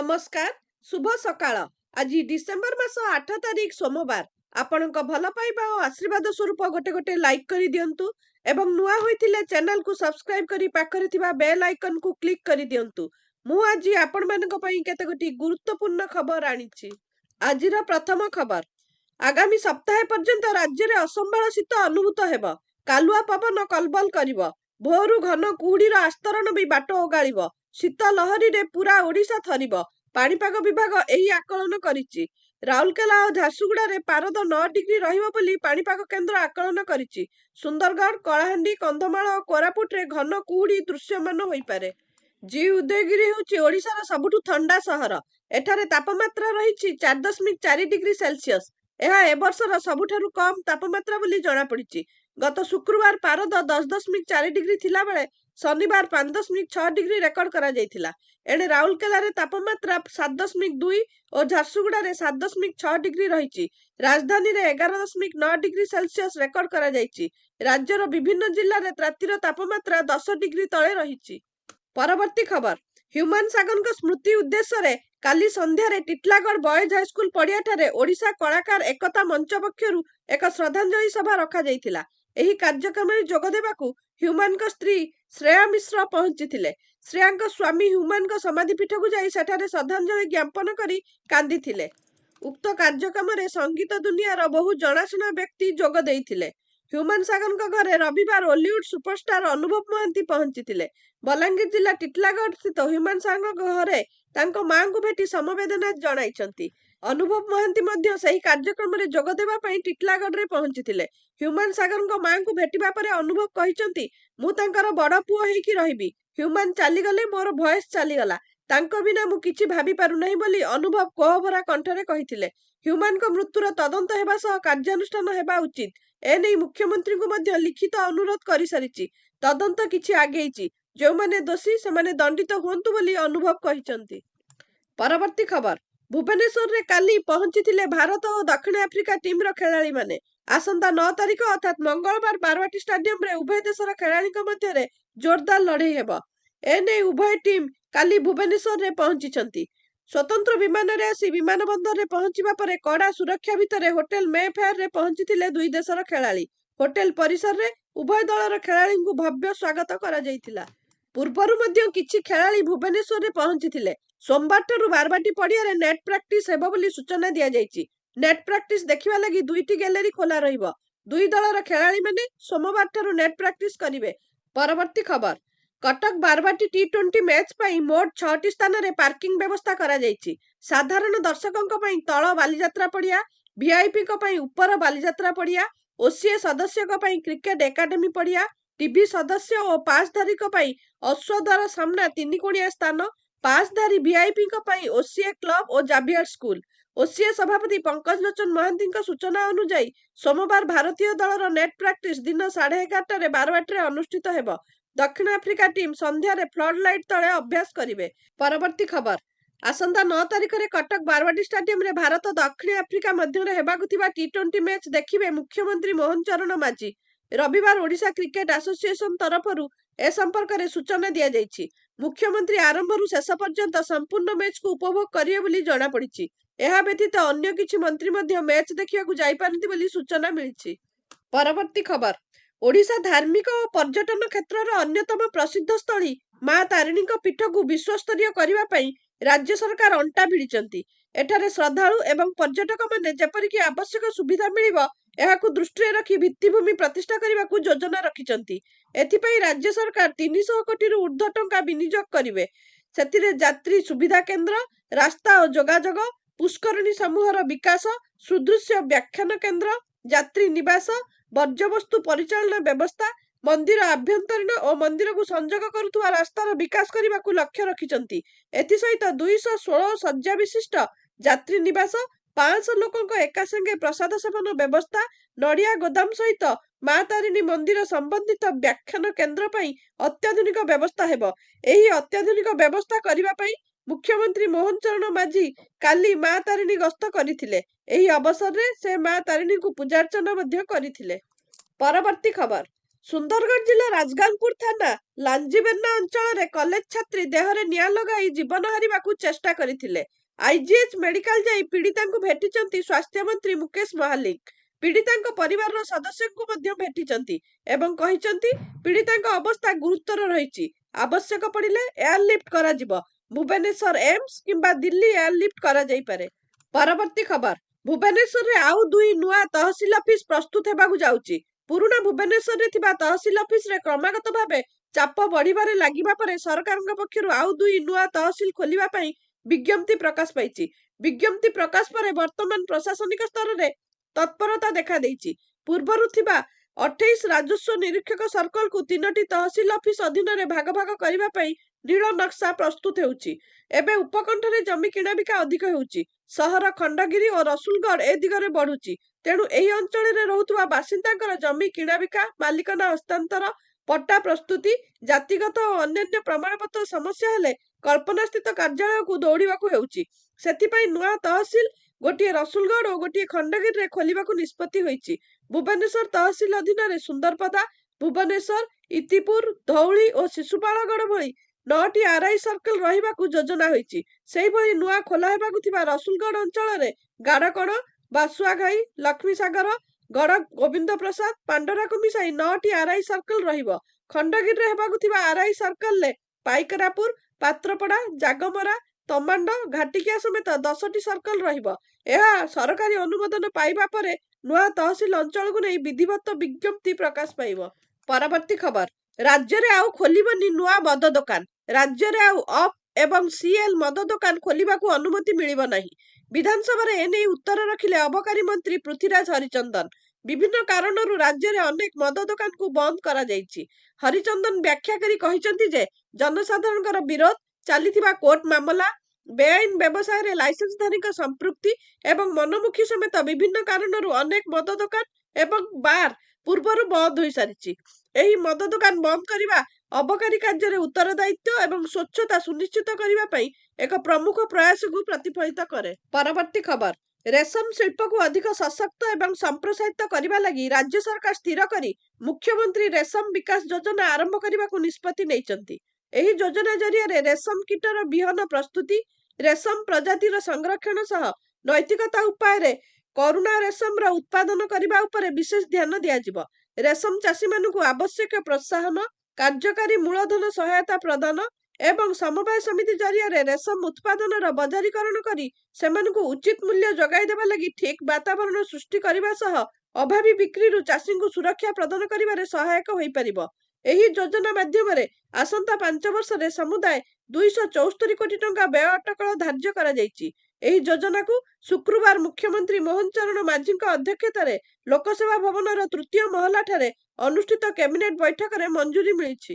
नमस्कार शुभ सकाळ। आज डिसेंबर मास 8 तारीख सोमवार। आपणक भल पाइबा और आशीर्वाद स्वरूप गोटे गोटे लाइक कर दियंतु एवं नुआ होइथिले चैनल को सब्सक्राइब करी पाखरे थिबा बेल आइकन को क्लिक कर दियंतु। मु आज आपण मानक पई केते गोटी गुरुत्वपूर्ण खबर आनिछि। आजिर प्रथम खबर, आगामी सप्ताह पर्यंत राज्य रे असंभाळ शीत अनुभूत हेब। कालुआ पवन कलबल करिब। भोरु घन कुहुडीर आस्तरण भी बाट ओगाळिब। शीत लहरी रे पूरा ओडिशा थरिब। पाणीपाग विभाग एही आकलन करिछि। राउरकेला और झारसुगुड़ा रे पारद 9 डिग्री रहिब बोली पाणीपाग केन्द्र आकलन करिछि। सुंदरगढ़, कलाहांडी, कंधमाल और कोरापुट रे घन कुहुडी दृश्यमान होई पारे। जी उदयगिरी होछि ओडिशार सबुठु ठंडा सहर। एठारे तापमात्रा रहिछि 4.4 डिग्री सेल्सियस। ଏହା ए वर्षर सबुठारु कम तापमात्रा बोली जणा पड़िछि। गत शुक्रवार पारद 10.4 डिग्री थिला बेले शनिवार 5.6 डिग्री रेकर्ड करा जायथिला। एणे राउरकेला रे तापमात्रा 7.2 और झारसुगुड़ा रे 7.6 डिग्री रहिछि। राजधानी रे 11.9 डिग्री सेल्सियस रेकर्ड करा जायछि। राज्यर विभिन्न जिल्ला रे रातिर तापमात्रा 10 डिग्री तळे रहिछि। परवर्ती खबर, ह्यूमान सागर स्मृति उद्देश्य रे काली संध्यारे टिटलागढ़ बॉयज हाईस्कूल पड़िया ठारे ओडिशा कलाकार एकता मंच पक्षरु एक श्रद्धांजलि सभा रखा जायथिला। एही कार्यक्रम रे जोग देबाकू ह्यूमान स्त्री श्रेया मिश्र पहुंचीथिले। श्रेयांक स्वामी ह्यूमान समाधि पीठ को जाई सेठारे श्रद्धांजलि ज्ञापन करी कांदीथिले। उक्त कार्यक्रम रे संगीत दुनियार बहु जनाशुना व्यक्ति जोग देइथिले। ह्यूमान सागर घरे रविवार हॉलीवुड सुपरस्टार अनुभव महांती पहुंचीथिले। बलांगीर जिला टिटलागढ़ स्थित ह्यूमान सागर घरे तांको मां को भेटी समवेदना जणाइछंती। अनुभव महांती मध्य सही कार्यक्रम रे जोग देबा पई टिटलागढ़ रे पहुंचीथिले। ह्यूमान सागर मां को भेटिबा परे अनुभव कहिसंती, मु तांकर बड़ पुओ हेकी रहिबी। ह्यूमान चाली गले मोर भयस चाली गला। तांको बिना मु किछि भाबी पारु नाही बोली अनुभव कोहभरा कंठरे कहिथिले। ह्यूमान को मृत्युर तदंत हेबा सह कार्यानुष्ठान हेबा उचित। एने मुख्यमंत्री को मध्य लिखित अनुरोध करि सारिछि। तदंत किछि आगेइछि। जो माने दोषी से माने दंडित हुंतु बोली अनुभव कहिसंती। परवर्ती खबर, भुवनेश्वर रे काली पहुंचीथिले भारत और दक्षिण आफ्रिका टीम रो खेलाड़ी माने। आसंता 9 तारीख अर्थात मंगलवार बारवाटी स्टेडियम रे उभय देशर खेलाड़ी मध्य रे जोरदार लड़ाई हेब। एने उभय टीम काली भुवनेश्वर रे पहुंचीछंती। स्वतंत्र विमान रे आसी विमान बंदर रे पहुंचीबा परे कड़ा सुरक्षा भितर होटल मेफेयर रे पहुंचीथिले दुई देशर खेलाड़ी। होटल परिसर रे उभय दलर खेलाड़ी को भव्य स्वागत करा जायथिला। पूर्वरु मध्य किछि खेलाड़ी भुवनेश्वर रे पहुंचीथिले। सोमवार ठारू बारवाटी पड़िया रे नेट प्रैक्टिस हेबो बोली सूचना दिया जायछि। नेट प्रैक्टिस देखिबा लागि दुईटी गैलरी खोला रहिबो। दुई दलर खेलाड़ी माने सोमवार ठारू नेट प्रैक्टिस करिवे। परवर्ती खबर, कटक बारवाटी टी20 मैच पई मोट 6टी स्थान रे पार्किंग व्यवस्था करा जायछि। साधारण दर्शकों पई तळ बालीजात्रा पड़िया, वीआईपी को पई ऊपर बालीजात्रा पड़िया, ओसीए सदस्य को पई क्रिकेट एकेडमी पड़िया, टीवी सदस्य और पासधारी को पई अश्वद्वार सामना 3 कोणिया स्थान, पासधारी वीआईपी को पई ओसीए क्लब और जावियर स्कूल। ओसीए सभापति पंकज लोचन महांती सूचना अनुसार सोमवार भारतीय दलर नेट प्रैक्टिस दिन 11:30 रे बारवाटी रे अनुष्ठित हेब। दक्षिण आफ्रिका टीम संध्या रे फ्लड लाइट तले अभ्यास करिवे। परवर्ती खबर, आसंता 9 तारीख रे कटक बारवाटी स्टेडियम रे भारत दक्षिण आफ्रिका मध्य रे हेबाकु थिबा टी20 मैच देखिबे मुख्यमंत्री मोहन चरण माझी। रविवार ओडिशा क्रिकेट एसोसिएशन तरफरु ए संपर्क रे सूचना दिया जायछि। मुख्यमंत्री आरंभरु शेष पर्यंत संपूर्ण मैच को उपभोग करिवे बोली जणा पड़िछि। एहा व्यतीत अन्य किछि मंत्री मध्य मैच देखिया को जाई पारंती बोली सूचना मिलिछि। परवर्ती खबर, ओडिशा धार्मिक और पर्यटन क्षेत्र रो अन्यतम प्रसिद्ध स्थली मां तारिणी पीठ को विश्वस्तरीय करबा पई राज्य सरकार अंटा भिड़िचंती। एठारे श्रद्धालु एवं पर्यटक माने जेपरिक आवश्यक सुविधा मिलिबो एहाकु दृष्टि रखी भित्तिभूमि प्रतिष्ठा करबा को योजना रखिचंती। एथिपई राज्य सरकार 300 कोटी रु ऊर्ध्व टंका विनियोग करिवे। सेतिरे यात्री सुविधा केंद्र, रास्ता और जोगाजोग, पुष्करणी समूहर विकास, सुदृश्य व्याख्यान केंद्र, यात्री निवास, वर्ज्यवस्तु परिचालन व्यवस्था, मंदिर आभ्यंतरीण और मंदिर को संजोग करुवा रास्तार विकास करने को लक्ष्य रखिचंती। एथि सहित 216 शज्या विशिष्ट यात्री निवास, 500 लोकों एका संगे प्रसाद सेवन व्यवस्था, नड़िया गोदाम सहित मां तारिणी मंदिर संबंधित व्याख्यान केंद्र पई अत्याधुनिक व्यवस्था हेबो। एही अत्याधुनिक व्यवस्था करिबा पई मुख्यमंत्री मोहन चरण माझी काली मां तारिणी गस्त करिथिले। एही अवसर रे से मां तारिणी को पूजार्चना मध्य करिथिले। परवर्ती खबर, ସୁନ୍ଦରଗଡ଼ ଜିଲ୍ଲା ରାଜଗାଙ୍ଗପୁର ଥାନା ଲାଞ୍ଜିବେର୍ଣ୍ଣା ଅଞ୍ଚଳରେ କଲେଜ ଛାତ୍ରୀ ଦେହରେ ନିଆଁ ଲଗାଇ ଜୀବନ ହାରିବାକୁ ଚେଷ୍ଟା କରିଥିଲେ। ଆଇଜିଏଚ୍ ମେଡିକାଲ ଯାଇ ପୀଡ଼ିତାଙ୍କୁ ଭେଟିଛନ୍ତି ସ୍ୱାସ୍ଥ୍ୟମନ୍ତ୍ରୀ ମୁକେଶ ମହାଲିକ। ପୀଡ଼ିତାଙ୍କ ପରିବାରର ସଦସ୍ୟଙ୍କୁ ମଧ୍ୟ ଭେଟିଛନ୍ତି ଏବଂ କହିଛନ୍ତି ପୀଡ଼ିତାଙ୍କ ଅବସ୍ଥା ଗୁରୁତର ରହିଛି। ଆବଶ୍ୟକ ପଡ଼ିଲେ ଏୟାରଲିଫ୍ଟ କରାଯିବ। ଭୁବନେଶ୍ୱର ଏମ୍ସ କିମ୍ବା ଦିଲ୍ଲୀ ଏୟାରଲିଫ୍ଟ କରାଯାଇପାରେ। ପରବର୍ତ୍ତୀ ଖବର, ଭୁବନେଶ୍ୱରରେ ଆଉ 2 ନୂଆ ତହସିଲ ଅଫିସ ପ୍ରସ୍ତୁତ ହେବାକୁ ଯାଉଛି। ପୁରୁଣା ଭୁବନେଶ୍ୱରରେ ଥିବା ତହସିଲ ଅଫିସରେ କ୍ରମାଗତ ଭାବେ ଚାପ ବଢିବାରେ ଲାଗିବା ପରେ ସରକାରଙ୍କ ପକ୍ଷରୁ ଆଉ 2 ନୂଆ ତହସିଲ ଖୋଲିବା ପାଇଁ ବିଜ୍ଞପ୍ତି ପ୍ରକାଶ ପାଇଛି। ବିଜ୍ଞପ୍ତି ପ୍ରକାଶ ପରେ ବର୍ତ୍ତମାନ ପ୍ରଶାସନିକ ସ୍ତରରେ ତତ୍ପରତା ଦେଖାଦେଇଛି। ପୂର୍ବରୁ ଥିବା 28 ରାଜସ୍ୱ ନିରୀକ୍ଷକ ସର୍କଲକୁ 3ଟି ତହସିଲ ଅଫିସ ଅଧୀନରେ ଭାଗ ଭାଗ କରିବା ପାଇଁ ନୀଳ ନକ୍ସା ପ୍ରସ୍ତୁତ ହେଉଛି। ଏବେ ଉପକଣ୍ଠରେ ଜମି କିଣାବିକା ଅଧିକ ହେଉଛି। ସହର ଖଣ୍ଡଗିରି ଓ ରସୁଲଗଡ଼ ଏ ଦିଗରେ ବଢୁଛି। ତେଣୁ ଏହି ଅଞ୍ଚଳରେ ରହୁଥିବା ବାସିନ୍ଦାଙ୍କର ଜମି କିଣାବିକା, ମାଲିକାନା ହସ୍ତାନ୍ତର, ପଟ୍ଟା ପ୍ରସ୍ତୁତି, ଜାତିଗତ ଓ ଅନ୍ୟାନ୍ୟ ପ୍ରମାଣପତ୍ର ସମସ୍ୟା ହେଲେ କଳ୍ପନାସ୍ଥିତ କାର୍ଯ୍ୟାଳୟକୁ ଦୌଡ଼ିବାକୁ ହେଉଛି। ସେଥିପାଇଁ ନୂଆ ତହସିଲ ଗୋଟିଏ ରସୁଲଗଡ଼ ଓ ଗୋଟିଏ ଖଣ୍ଡଗିରିରେ ଖୋଲିବାକୁ ନିଷ୍ପତ୍ତି ହୋଇଛି। ଭୁବନେଶ୍ୱର ତହସିଲ ଅଧୀନରେ ସୁନ୍ଦରପଦା, ଭୁବନେଶ୍ୱର, ଇତିପୁର, ଧଉଳି ଓ ଶିଶୁପାଳଗଡ଼ ଭଳି 9ଟି ଆର୍ଆଇ ସର୍କଲ ରହିବାକୁ ଯୋଜନା ହୋଇଛି। ସେହିଭଳି ନୂଆ ଖୋଲା ହେବାକୁ ଥିବା ରସୁଲଗଡ଼ ଅଞ୍ଚଳରେ ଗାଡ଼କଣ, ବାସୁଆଘାଇ, ଲକ୍ଷ୍ମୀସାଗର, ଗଡ଼ ଗୋବିନ୍ଦ ପ୍ରସାଦ, ପାଣ୍ଡରାକୁ ମିଶାଇ 9ଟି ଆର୍ଆଇ ସର୍କଲ ରହିବ। ଖଣ୍ଡଗିରିରେ ହେବାକୁ ଥିବା ଆର୍ଆଇ ସର୍କଲରେ ପାଇକରାପୁର, ପାତ୍ରପଡ଼ା, ଜାଗମରା, ତମାଣ୍ଡ, ଘାଟିକିଆ ସମେତ 10ଟି ସର୍କଲ ରହିବ। ଏହା ସରକାରୀ ଅନୁମୋଦନ ପାଇବା ପରେ ନୂଆ ତହସିଲ ଅଞ୍ଚଳକୁ ନେଇ ବିଧିବଦ୍ଧ ବିଜ୍ଞପ୍ତି ପ୍ରକାଶ ପାଇବ। ପରବର୍ତ୍ତୀ ଖବର, ରାଜ୍ୟରେ ଆଉ ଖୋଲିବନି ନୂଆ ମଦ ଦୋକାନ। ରାଜ୍ୟରେ ଆଉ ଅଫ୍ ଏବଂ ସିଏଲ୍ ମଦ ଦୋକାନ ଖୋଲିବାକୁ ଅନୁମତି ମିଳିବ ନାହିଁ। ବିଧାନସଭାରେ ଏନେଇ ଉତ୍ତର ରଖିଲେ ଅବକାରୀ ମନ୍ତ୍ରୀ ପୃଥ୍ୱୀରାଜ ହରିଚନ୍ଦନ। ବିଭିନ୍ନ କାରଣରୁ ରାଜ୍ୟରେ ଅନେକ ମଦ ଦୋକାନକୁ ବନ୍ଦ କରାଯାଇଛି। ହରିଚନ୍ଦନ ବ୍ୟାଖ୍ୟା କରି କହିଛନ୍ତି ଯେ ଜନସାଧାରଣଙ୍କର ବିରୋଧ, ଚାଲିଥିବା କୋର୍ଟ ମାମଲା, ବେଆଇନ ବ୍ୟବସାୟରେ ଲାଇସେନ୍ସଧାରୀଙ୍କ ସମ୍ପୃକ୍ତି ଏବଂ ମନମୁଖୀ ସମେତ ବିଭିନ୍ନ କାରଣରୁ ଅନେକ ମଦ ଦୋକାନ ଏବଂ ବାର୍ ପୂର୍ବରୁ ବନ୍ଦ ହୋଇସାରିଛି। ଏହି ମଦ ଦୋକାନ ବନ୍ଦ କରିବା ଅବକାରୀ କାର୍ଯ୍ୟରେ ଉତ୍ତରଦାୟିତ୍ୱ ଏବଂ ସ୍ୱଚ୍ଛତା ସୁନିଶ୍ଚିତ କରିବା ପାଇଁ ଏକ ପ୍ରମୁଖ ପ୍ରୟାସକୁ ପ୍ରତିଫଳିତ କରେ। ପରବର୍ତ୍ତୀ ଖବର, ରେଶମ ଶିଳ୍ପକୁ ଅଧିକ ସଶକ୍ତ ଏବଂ ସମ୍ପ୍ରସାରିତ କରିବା ଲାଗି ରାଜ୍ୟ ସରକାର ସ୍ଥିର କରି ମୁଖ୍ୟମନ୍ତ୍ରୀ ରେଶମ ବିକାଶ ଯୋଜନା ଆରମ୍ଭ କରିବାକୁ ନିଷ୍ପତ୍ତି ନେଇଛନ୍ତି। ଏହି ଯୋଜନା ଜରିଆରେ ରେଶମ କୀଟର ବିହନ ପ୍ରସ୍ତୁତି, ରେଶମ ପ୍ରଜାତିର ସଂରକ୍ଷଣ ସହ ନୈତିକତା ଉପାୟରେ କରୁଣା ରେଶମର ଉତ୍ପାଦନ କରିବା ଉପରେ ବିଶେଷ ଧ୍ୟାନ ଦିଆଯିବ। ରେଶମ ଚାଷୀମାନଙ୍କୁ ଆବଶ୍ୟକ ପ୍ରୋତ୍ସାହନ, କାର୍ଯ୍ୟକାରୀ ମୂଳଧନ ସହାୟତା ପ୍ରଦାନ ଏବଂ ସମବାୟ ସମିତି ଜରିଆରେ ରେଶମ ଉତ୍ପାଦନର ବଜାରୀକରଣ କରି ସେମାନଙ୍କୁ ଉଚିତ ମୂଲ୍ୟ ଯୋଗାଇ ଦେବା ଲାଗି ଠିକ୍ ବାତାବରଣ ସୃଷ୍ଟି କରିବା ସହ ଅଭାବୀ ବିକ୍ରିରୁ ଚାଷୀଙ୍କୁ ସୁରକ୍ଷା ପ୍ରଦାନ କରିବାରେ ସହାୟକ ହୋଇପାରିବ। ଏହି ଯୋଜନା ମାଧ୍ୟମରେ ଆସନ୍ତା 5 ବର୍ଷରେ ସମୁଦାୟ 274 କୋଟି ଟଙ୍କା ବ୍ୟୟ ଅଟକଳ ଧାର୍ଯ୍ୟ କରାଯାଇଛି। ଏହି ଯୋଜନାକୁ ଶୁକ୍ରବାର ମୁଖ୍ୟମନ୍ତ୍ରୀ ମୋହନ ଚରଣ ମାଝୀଙ୍କ ଅଧ୍ୟକ୍ଷତାରେ ଲୋକସେବା ଭବନର 3ୟ ମହଲାଠାରେ ଅନୁଷ୍ଠିତ କ୍ୟାବିନେଟ ବୈଠକରେ ମଞ୍ଜୁରୀ ମିଳିଛି।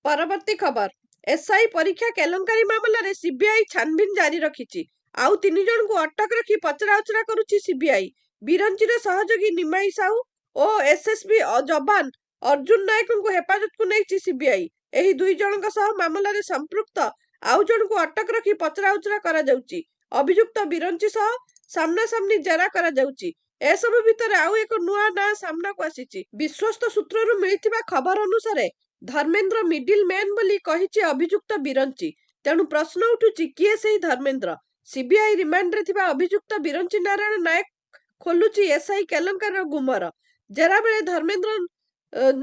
ପରବର୍ତ୍ତୀ ଖବର, ଏସ୍ଆଇ ପରୀକ୍ଷା କେଲେଙ୍କାରୀ ମାମଲାରେ ସିବିଆଇ ଛାନଭିନ୍ ଜାରି ରଖିଛି। ଆଉ 3 ଜଣଙ୍କୁ ଅଟକ ରଖି ପଚରାଉଚରା କରୁଛି ସିବିଆଇ। ବିରଞ୍ଚିର ସହଯୋଗୀ ନିମାଇ ସାହୁ ଓ ଏସ୍ଏସ୍ବି ଯବାନ ଅର୍ଜୁନ ନାୟକଙ୍କୁ ହେପାଜତକୁ ନେଇଛି ସିବିଆଇ। ଏହି 2 ଜଣଙ୍କ ସହ ମାମଲାରେ ସମ୍ପୃକ୍ତ ଆଉ ଜଣଙ୍କୁ ଅଟକ ରଖି ପଚରାଉଚରା କରାଯାଉଛି। ଅଭିଯୁକ୍ତ ବିରଞ୍ଚି ସହ ସାମ୍ନାସାମ୍ନି ଜେରା କରାଯାଉଛି। ଏସବୁ ଭିତରେ ଆଉ ଏକ ନୂଆ ନାଁ ସାମ୍ନାକୁ ଆସିଛି। ବିଶ୍ୱସ୍ତ ସୂତ୍ରରୁ ମିଳିଥିବା ଖବର ଅନୁସାରେ ଧର୍ମେନ୍ଦ୍ର ମିଡିଲ ମ୍ୟାନ୍ ବୋଲି କହିଛି ଅଭିଯୁକ୍ତ ବିରଞ୍ଚି। ତେଣୁ ପ୍ରଶ୍ନ ଉଠୁଛି, କିଏ ସେହି ଧର୍ମେନ୍ଦ୍ର? ସିବିଆଇ ରିମାଣ୍ଡରେ ଥିବା ଅଭିଯୁକ୍ତ ବିରଞ୍ଚି ନାରାୟଣ ନାୟକ ଖୋଲୁଛି ଏସ୍ଆଇ କେଲେଙ୍କାରୀର ଗୁମର। ଜେରା ବେଳେ ଧର୍ମେନ୍ଦ୍ର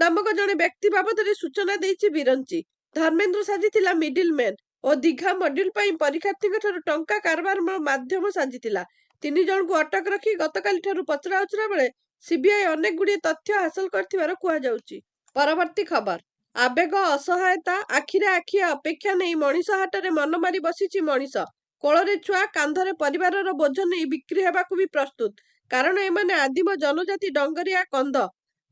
ନାମକ ଜଣେ ବ୍ୟକ୍ତି ବାବଦରେ ସୂଚନା ଦେଇଛି ବିରଞ୍ଚି। ଧର୍ମେନ୍ଦ୍ର ସାଜିଥିଲା ମିଡିଲ ମ୍ୟାନ୍ ଓ ଦୀଘା ମଡ୍ୟୁଲ ପାଇଁ ପରୀକ୍ଷାର୍ଥୀଙ୍କ ଠାରୁ ଟଙ୍କା କାରବାର ମାଧ୍ୟମ ସାଜିଥିଲା। 3 ଜଣଙ୍କୁ ଅଟକ ରଖି ଗତକାଲି ଠାରୁ ପଚରାଉଚରା ବେଳେ ସିବିଆଇ ଅନେକ ଗୁଡ଼ିଏ ତଥ୍ୟ ହାସଲ କରିଥିବାର କୁହାଯାଉଛି। ପରବର୍ତ୍ତୀ ଖବର, ଆବେଗ, ଅସହାୟତା, ଆଖିରେ ଆଖିଏ ଅପେକ୍ଷା ନେଇ ମଣିଷ ହାଟରେ ମନ ମାରି ବସିଛି ମଣିଷ। କୋଳରେ ଛୁଆ, କାନ୍ଧରେ ପରିବାରର ବୋଝ ନେଇ ବିକ୍ରି ହେବାକୁ ବି ପ୍ରସ୍ତୁତ। କାରଣ ଏମାନେ ଆଦିମ ଜନଜାତି ଡଙ୍ଗରିଆ କନ୍ଧ।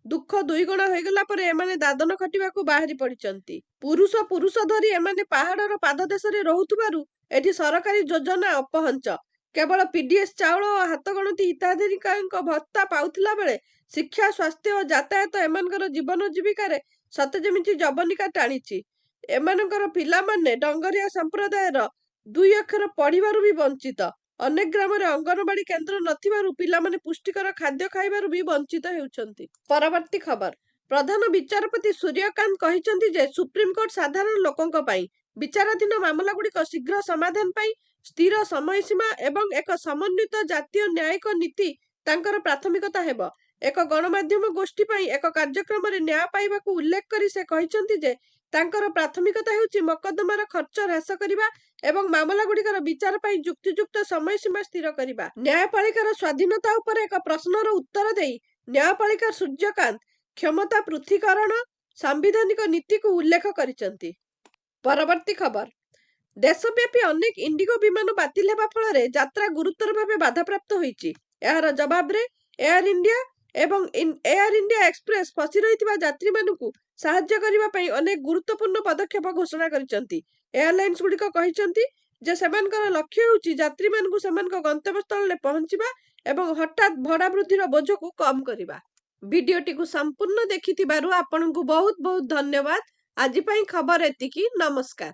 ଦୁଃଖ ଦୁଇଗୁଣା ହୋଇଗଲା ପରେ ଏମାନେ ଦାଦନ ଖଟିବାକୁ ବାହାରି ପଡ଼ିଛନ୍ତି। ପୁରୁଷ ଧରି ଏମାନେ ପାହାଡ଼ର ପାଦଦେଶରେ ରହୁଥିବାରୁ ଏଠି ସରକାରୀ ଯୋଜନା ଅପହଞ୍ଚ। କେବଳ ପିଡିଏସ୍ ଚାଉଳ ଓ ହାତଗଣତି ହିତାଧିକାରୀଙ୍କ ଭତ୍ତା ପାଉଥିଲା ବେଳେ ଶିକ୍ଷା, ସ୍ୱାସ୍ଥ୍ୟ ଓ ଯାତାୟାତ ଏମାନଙ୍କର ଜୀବନ ଜୀବିକାରେ ସତେ ଯେମିତି ଯବନିକା ଟାଣିଛି। ଏମାନଙ୍କର ପିଲାମାନେ ଡଙ୍ଗରିଆ ସମ୍ପ୍ରଦାୟର 2 ଅକ୍ଷର ପଢ଼ିବାରୁ ବି ବଞ୍ଚିତ। ଅନେକ ଗ୍ରାମରେ ଅଙ୍ଗନବାଡି କେନ୍ଦ୍ର ନଥିବାରୁ ପିଲାମାନେ ପୁଷ୍ଟିକର ଖାଦ୍ୟ ଖାଇବାରୁ ବି ବଞ୍ଚିତ ହେଉଛନ୍ତି। ପରବର୍ତ୍ତୀ ଖବର, ପ୍ରଧାନ ବିଚାରପତି ସୂର୍ଯ୍ୟକାନ୍ତ କହିଛନ୍ତି ଯେ ସୁପ୍ରିମକୋର୍ଟ ସାଧାରଣ ଲୋକଙ୍କ ପାଇଁ ବିଚାରାଧୀନ ମାମଲାଗୁଡ଼ିକ ଶୀଘ୍ର ସମାଧାନ ପାଇଁ ସ୍ଥିର ସମୟସୀମା ଏବଂ ଏକ ସମନ୍ୱିତ ଜାତୀୟ ନ୍ୟାୟିକ ନୀତି ତାଙ୍କର ପ୍ରାଥମିକତା ହେବ। ଏକ ଗଣମାଧ୍ୟମ ଗୋଷ୍ଠୀ ପାଇଁ ଏକ କାର୍ଯ୍ୟକ୍ରମରେ ନ୍ୟାୟ ପାଇବାକୁ ଉଲ୍ଲେଖ କରି ସେ କହିଛନ୍ତି ଯେ ତାଙ୍କର ପ୍ରାଥମିକତା ହେଉଛି ମକଦ୍ଦମାର ଖର୍ଚ୍ଚ ହ୍ରାସ କରିବା ଏବଂ ମାମଲାଗୁଡ଼ିକର ବିଚାର ପାଇଁ ଯୁକ୍ତିଯୁକ୍ତ ସମୟସୀମା ସ୍ଥିର କରିବା। ନ୍ୟାୟପାଳିକାର ସ୍ୱାଧୀନତା ଉପରେ ଏକ ପ୍ରଶ୍ନର ଉତ୍ତର ଦେଇ ନ୍ୟାୟପାଳିକା ସୂର୍ଯ୍ୟକାନ୍ତ କ୍ଷମତା ପୃଥକୀକରଣ ସାମ୍ବିଧାନିକ ନୀତିକୁ ଉଲ୍ଲେଖ କରିଛନ୍ତି। ପରବର୍ତ୍ତୀ ଖବର, ଦେଶବ୍ୟାପୀ ଅନେକ ଇଣ୍ଡିଗୋ ବିମାନ ବାତିଲ ହେବା ଫଳରେ ଯାତ୍ରା ଗୁରୁତର ଭାବେ ବାଧାପ୍ରାପ୍ତ ହୋଇଛି। ଏହାର ଜବାବରେ ଏୟାର ଇଣ୍ଡିଆ ଏବଂ ଏୟାର ଇଣ୍ଡିଆ ଏକ୍ସପ୍ରେସ୍ ଫସି ରହିଥିବା ଯାତ୍ରୀମାନଙ୍କୁ ସାହାଯ୍ୟ କରିବା ପାଇଁ ଅନେକ ଗୁରୁତ୍ୱପୂର୍ଣ୍ଣ ପଦକ୍ଷେପ ଘୋଷଣା କରିଛନ୍ତି। ଏୟାରଲାଇନ୍ସ ଗୁଡ଼ିକ କହିଛନ୍ତି ଯେ ସେମାନଙ୍କର ଲକ୍ଷ୍ୟ ହେଉଛି ଯାତ୍ରୀମାନଙ୍କୁ ସେମାନଙ୍କ ଗନ୍ତବ୍ୟସ୍ଥଳରେ ପହଞ୍ଚିବା ଏବଂ ହଠାତ୍ ଭଡ଼ା ବୃଦ୍ଧିର ବୋଝକୁ କମ୍ କରିବା। ଭିଡିଓଟିକୁ ସମ୍ପୂର୍ଣ୍ଣ ଦେଖିଥିବାରୁ ଆପଣଙ୍କୁ ବହୁତ ବହୁତ ଧନ୍ୟବାଦ। ଆଜି ପାଇଁ ଖବର ଏତିକି। ନମସ୍କାର।